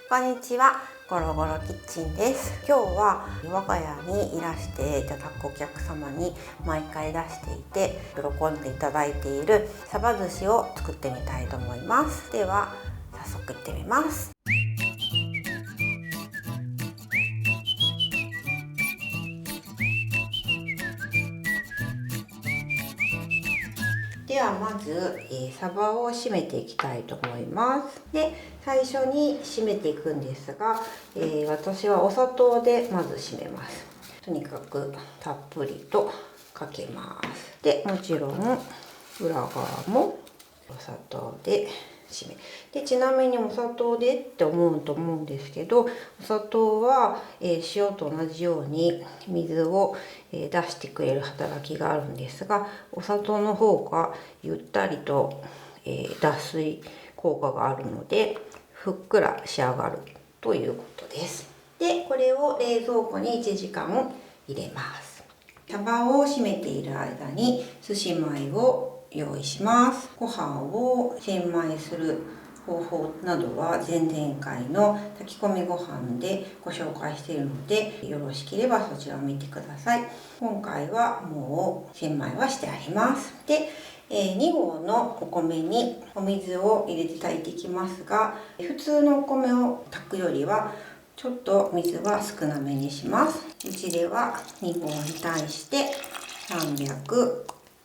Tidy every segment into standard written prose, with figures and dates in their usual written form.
こんにちは、ゴロゴロキッチンです。今日は我が家にいらしていただくお客様に毎回出していて喜んでいただいているサバ寿司を作ってみたいと思います。では早速いってみます。ではまず、サバを締めていきたいと思います。で、最初に締めていくんですが、私はお砂糖でまず締めます。とにかくたっぷりとかけます。で、もちろん裏側もお砂糖で締めで、ちなみにお砂糖でって思うと思うんですけど、お砂糖は、塩と同じように水を、出してくれる働きがあるんですが、お砂糖の方がゆったりと、脱水効果があるのでふっくら仕上がるということです。で、これを冷蔵庫に1時間入れます。サバを締めている間に寿司米を用意します。ご飯を洗米する方法などは前々回の炊き込みご飯でご紹介しているので、よろしければそちらを見てください。今回はもう洗米はしてあります。で、2合のお米にお水を入れて炊いていきますが、普通のお米を炊くよりはちょっと水は少なめにします。うちでは2合に対して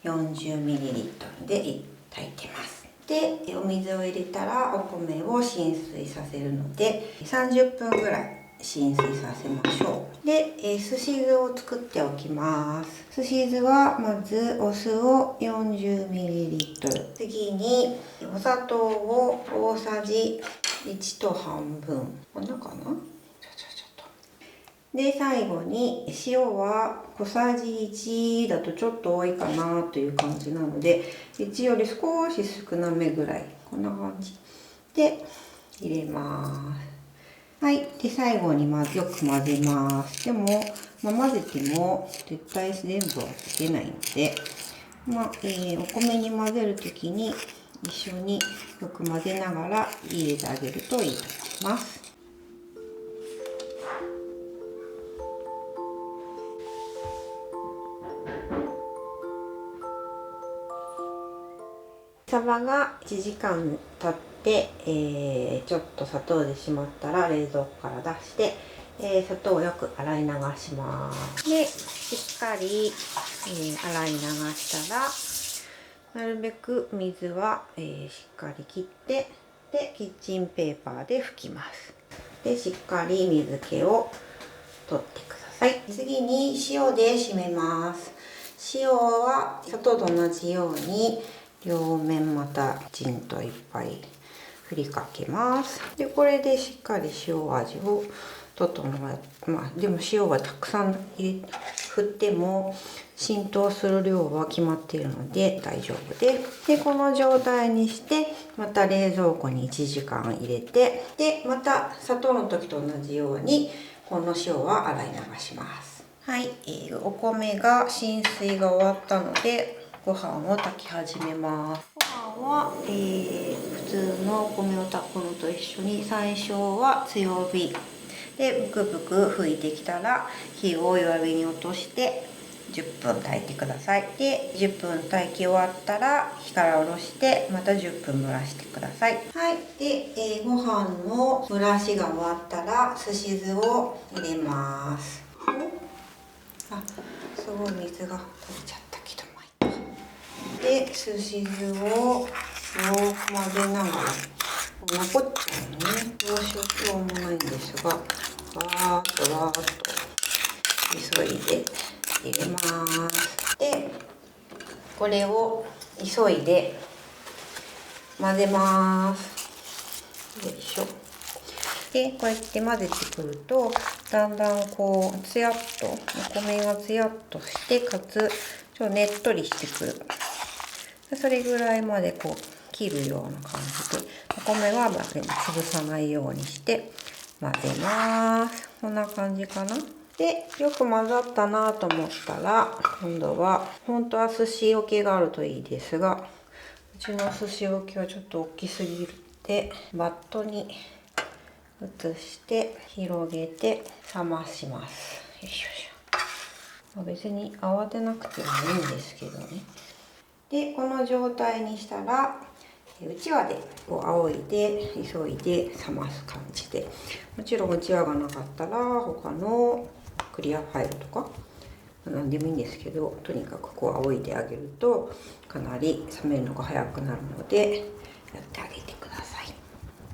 340ml で炊いてます。で、お水を入れたらお米を浸水させるので30分ぐらい浸水させましょう。で、すし酢を作っておきます。すし酢はまずお酢を 40ml、 次にお砂糖を大さじ1と半分、こんなかな。で、最後に塩は小さじ1だとちょっと多いかなという感じなので、1より少し少なめぐらい、こんな感じで入れます。はい。で、最後によく混ぜます。でも、混ぜても絶対全部はつけないので、お米に混ぜるときに一緒によく混ぜながら入れてあげるといいと思います。サバが1時間経って、ちょっと砂糖で締まったら冷蔵庫から出して、砂糖をよく洗い流します。で、しっかり、洗い流したらなるべく水は、しっかり切ってでキッチンペーパーで拭きます。で、しっかり水気を取ってください。次に塩で締めます。塩は砂糖と同じように両面またきちんといっぱい振りかけます。で、これでしっかり塩味を整え、でも塩はたくさん振っても浸透する量は決まっているので大丈夫です。で、この状態にしてまた冷蔵庫に1時間入れて、でまた砂糖の時と同じようにこの塩は洗い流します。はい、お米が浸水が終わったのでご飯を炊き始めます。ご飯は、普通のお米を炊くのと一緒に最初は強火でブクブク吹いてきたら火を弱火に落として10分炊いてください。で、10分炊き終わったら火から下ろしてまた10分蒸らしてください。はい。で、ご飯の蒸らしが終わったらすし酢を入れます。すごい水が飛びちゃったけどもいいか。で、すし酢をよく混ぜながら、残っちゃうね。どうしようもないんですが、わーっと急いで入れます。で、これを急いで混ぜます。よいしょ。で、こうやって混ぜてくるとだんだんこうツヤっとお米がツヤっとして、かつちょっとねっとりしてくる。それぐらいまでこう切るような感じで、お米は潰さないようにして混ぜます。こんな感じかな。で、よく混ざったなと思ったら、今度は本当は寿司桶があるといいですが、うちの寿司桶はちょっと大きすぎるのでバットに移して広げて冷まします。よいしょよいしょ。別に慌てなくてもいいんですけどね。でこの状態にしたらうちわでこう仰いで急いで冷ます感じで、もちろんうちわがなかったら他のクリアファイルとか何でもいいんですけど、とにかくこう仰いであげるとかなり冷めるのが早くなるのでやってあげてください。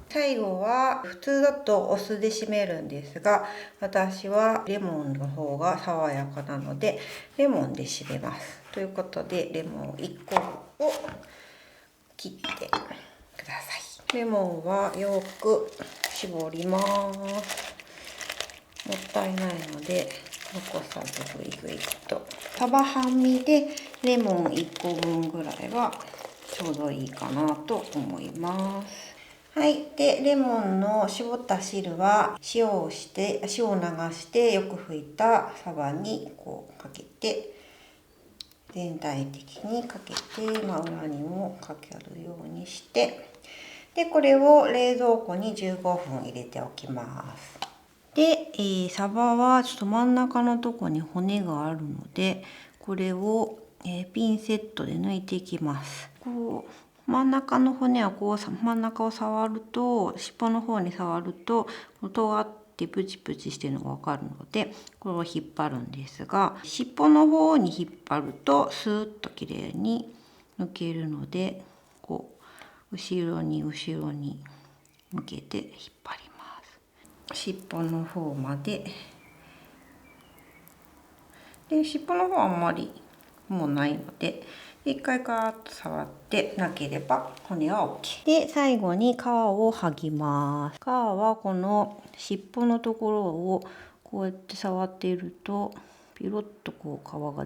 最後は普通だとお酢で締めるんですが、私はレモンの方が爽やかなのでレモンで締めます。ということでレモン1個を切ってください。レモンはよく絞ります。もったいないので残さずぐいぐいと。束半身でレモン1個分ぐらいはちょうどいいかなと思います。はい。で、レモンの絞った汁は塩を流してよく拭いたサバにこうかけて、全体的にかけて、裏にもかけるようにして、で、これを冷蔵庫に15分入れておきます。で、サバはちょっと真ん中のとこに骨があるので、これを、ピンセットで抜いていきます。こう真ん中の骨はこう真ん中を触ると、尻尾の方に触ると尖ってプチプチしてるのがわかるので、これを引っ張るんですが、尻尾の方に引っ張るとスーッときれいに抜けるので、こう後ろに向けて引っ張ります。尻尾の方まで。で、尻尾の方はあんまりもうないので、一回カーッと触ってなければ骨は OK。で、最後に皮を剥ぎます。皮はこの尻尾のところをこうやって触っているとピロッとこう皮が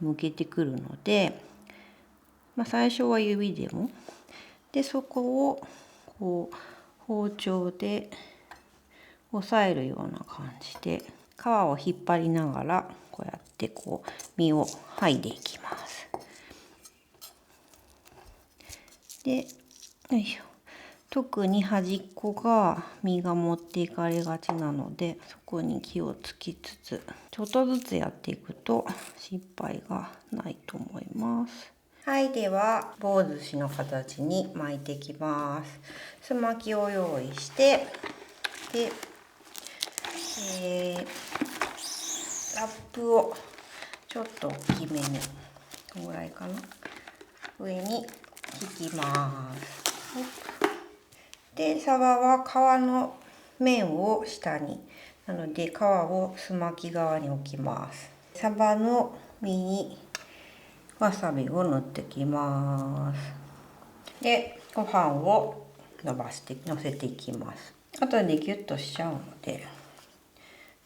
むけてくるので、最初は指でもでそこをこう包丁で押さえるような感じで皮を引っ張りながらこうやってこう身を剥いでいきます。で、よいしょ。特に端っこが身が持っていかれがちなので、そこに気をつきつつちょっとずつやっていくと失敗がないと思います。はい、では棒寿司の形に巻いていきます。すまきを用意して、で、ラップをちょっと大きめに、このぐらいかな、上に引きます。で、サバは皮の面を下に、なので皮をすまき側に置きます。サバの身にわさびを塗ってきます。で、ご飯をのせていきます。あとでギュッとしちゃうので、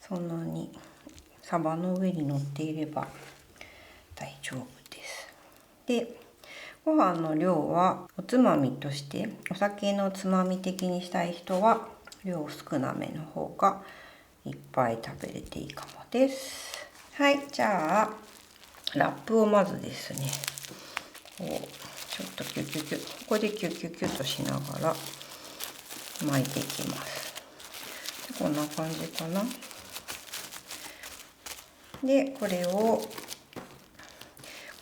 そんなにサバの上に乗っていれば大丈夫です。で、ご飯の量はおつまみとしてお酒のつまみ的にしたい人は量少なめの方がいっぱい食べれていいかもです。はい、じゃあラップをまずですね、こうちょっとキュキュキュ、ここでキュキュキュとしながら巻いていきます。こんな感じかな。で、これを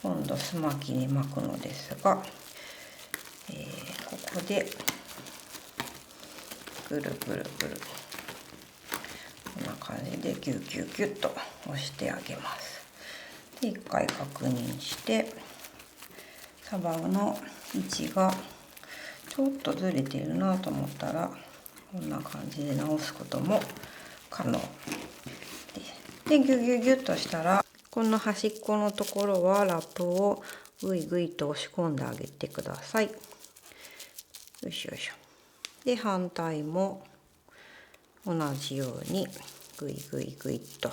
今度すまきに巻くのですが、ここでぐるぐるぐる、こんな感じでギュギュギュッと押してあげます。で、一回確認してサバの位置がちょっとずれてるなと思ったらこんな感じで直すことも可能で、ギュギュギュッとしたらこの端っこのところはラップをぐいぐいと押し込んであげてください。よいしょよいしょ。で、反対も同じようにぐいぐいぐいっと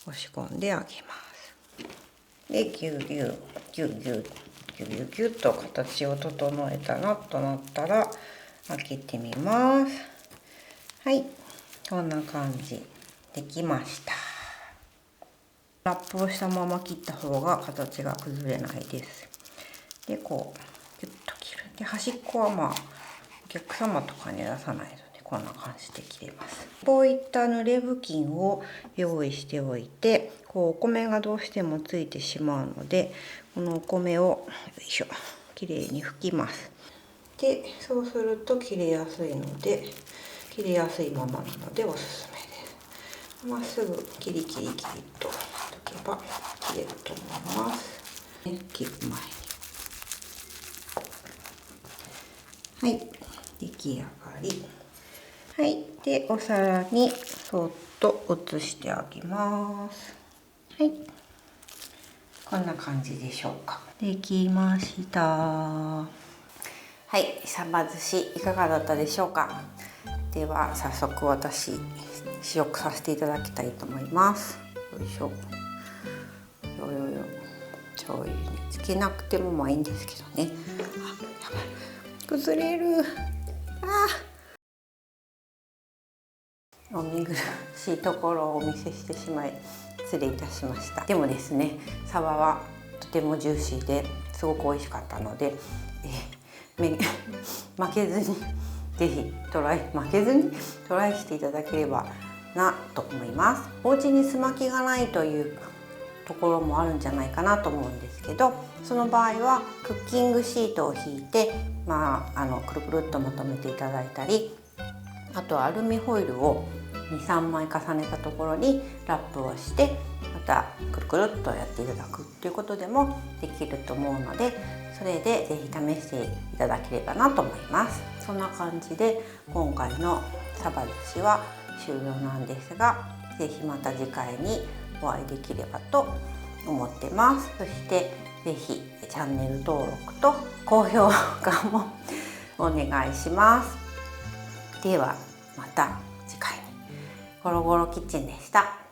押し込んであげます。で、ギュギュギュギュギュギュギュッと形を整えたなとなったら開けてみます。はい、こんな感じできました。ラップをしたまま切った方が形が崩れないです。で、こうギュッと切る。で、端っこはお客様とかに出さないので、こんな感じで切れます。こういった濡れ布巾を用意しておいて、お米がどうしてもついてしまうので、このお米をよいしょきれいに拭きます。でそうすると切れやすいので、切れやすいままなのでおすすめです。まっすぐキリキリキリととけば切れると思います。切る前に、はい、出来上がり。はい、でお皿にそっと移してあげます。はい、こんな感じでしょうか。できました。はい、サバ寿司いかがだったでしょうか。では早速私試食させていただきたいと思います。よいしょ。よよよ。醤油につけなくてもまあいいんですけどね。あ、やばい。崩れる。お見苦しいところをお見せしてしまい失礼いたしました。でもですね、サバはとてもジューシーですごく美味しかったので、負けずにぜひ負けずにトライしていただければなと思います。お家にすまきがないというところもあるんじゃないかなと思うんですけど、その場合はクッキングシートを引いて、くるくるっとまとめていただいたり、あとはアルミホイルを 2,3 枚重ねたところにラップをしてまたくるくるっとやっていただくということでもできると思うので、それでぜひ試していただければなと思います。そんな感じで今回のサバ寿司は終了なんですが、ぜひまた次回にお会いできればと思ってます。そしてぜひチャンネル登録と高評価もお願いします。ではまた次回に。ゴロゴロキッチンでした。